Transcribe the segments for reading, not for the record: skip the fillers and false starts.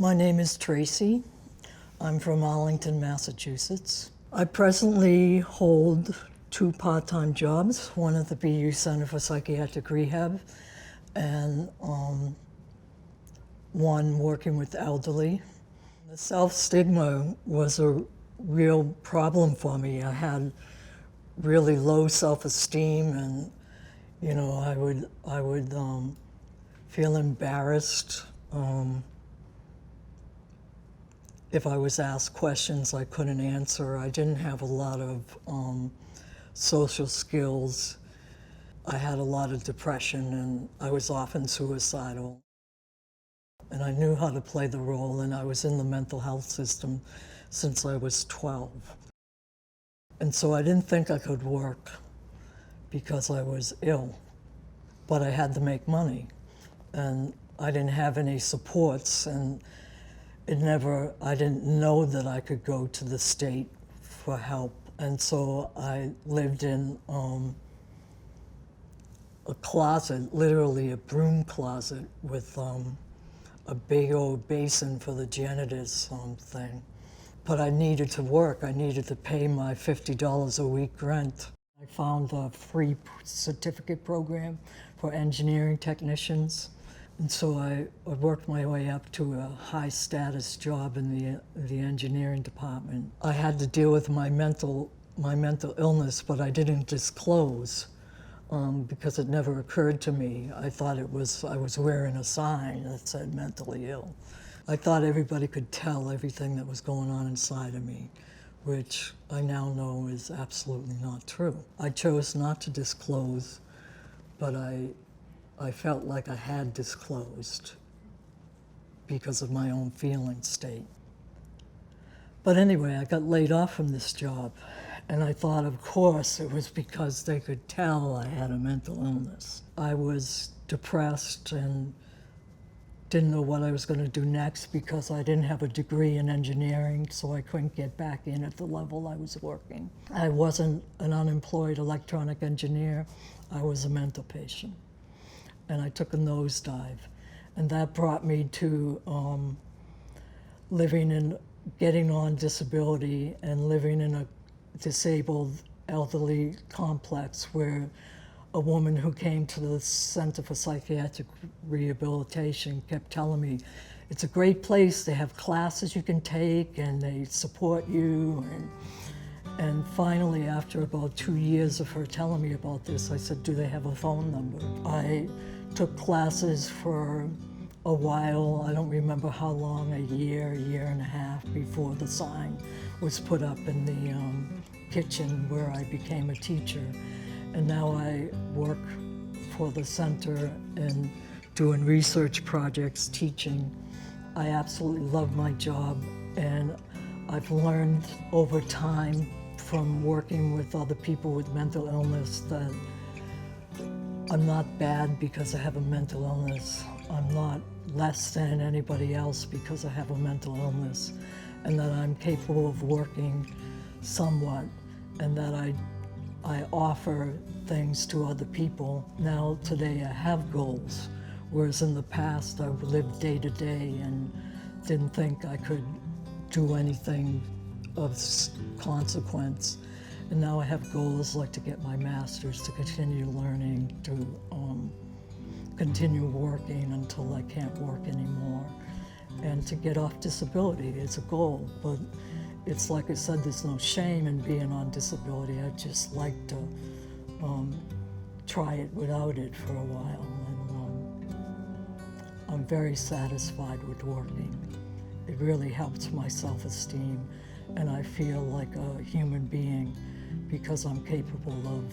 My name is Tracy. I'm from Arlington, Massachusetts. I presently hold 2 part-time jobs, one at the BU Center for Psychiatric Rehab and one working with elderly. The self-stigma was a real problem for me. I had really low self-esteem, and I would feel embarrassed if I was asked questions I couldn't answer. I didn't have a lot of social skills. I had a lot of depression, and I was often suicidal. And I knew how to play the role, and I was in the mental health system since I was 12. And so I didn't think I could work because I was ill, but I had to make money. And I didn't have any supports, and I didn't know that I could go to the state for help. And so I lived in a closet, literally a broom closet, with a big old basin for the janitor's thing. But I needed to work. I needed to pay my $50 a week rent. I found a free certificate program for engineering technicians. And so I worked my way up to a high status job in the engineering department. I had to deal with my mental illness, but I didn't disclose because it never occurred to me. I thought I was wearing a sign that said mentally ill. I thought everybody could tell everything that was going on inside of me, which I now know is absolutely not true. I chose not to disclose, but I felt like I had disclosed because of my own feeling state. But anyway, I got laid off from this job, and I thought, of course, it was because they could tell I had a mental illness. I was depressed and didn't know what I was going to do next because I didn't have a degree in engineering, so I couldn't get back in at the level I was working. I wasn't an unemployed electronic engineer. I was a mental patient. And I took a nosedive. And that brought me to getting on disability and living in a disabled elderly complex where a woman who came to the Center for Psychiatric Rehabilitation kept telling me, it's a great place, they have classes you can take and they support you. And finally, after about 2 years of her telling me about this, I said, do they have a phone number? I took classes for a while. I don't remember how long, a year and a half before the sign was put up in the kitchen where I became a teacher. And now I work for the center and doing research projects, teaching. I absolutely love my job, and I've learned over time from working with other people with mental illness that I'm not bad because I have a mental illness. I'm not less than anybody else because I have a mental illness, and that I'm capable of working somewhat, and that I offer things to other people. Now, today, I have goals, whereas in the past, I lived day to day and didn't think I could do anything of consequence. And now I have goals like to get my master's, to continue learning, to continue working until I can't work anymore, and to get off disability. It's a goal, but it's like I said, there's no shame in being on disability. I just like to try it without it for a while, and I'm very satisfied with working. It really helps my self-esteem, and I feel like a human being because I'm capable of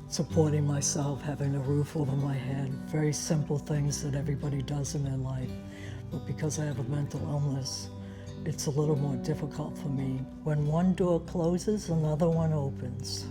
supporting myself, having a roof over my head, very simple things that everybody does in their life. But because I have a mental illness, it's a little more difficult for me. When one door closes, another one opens.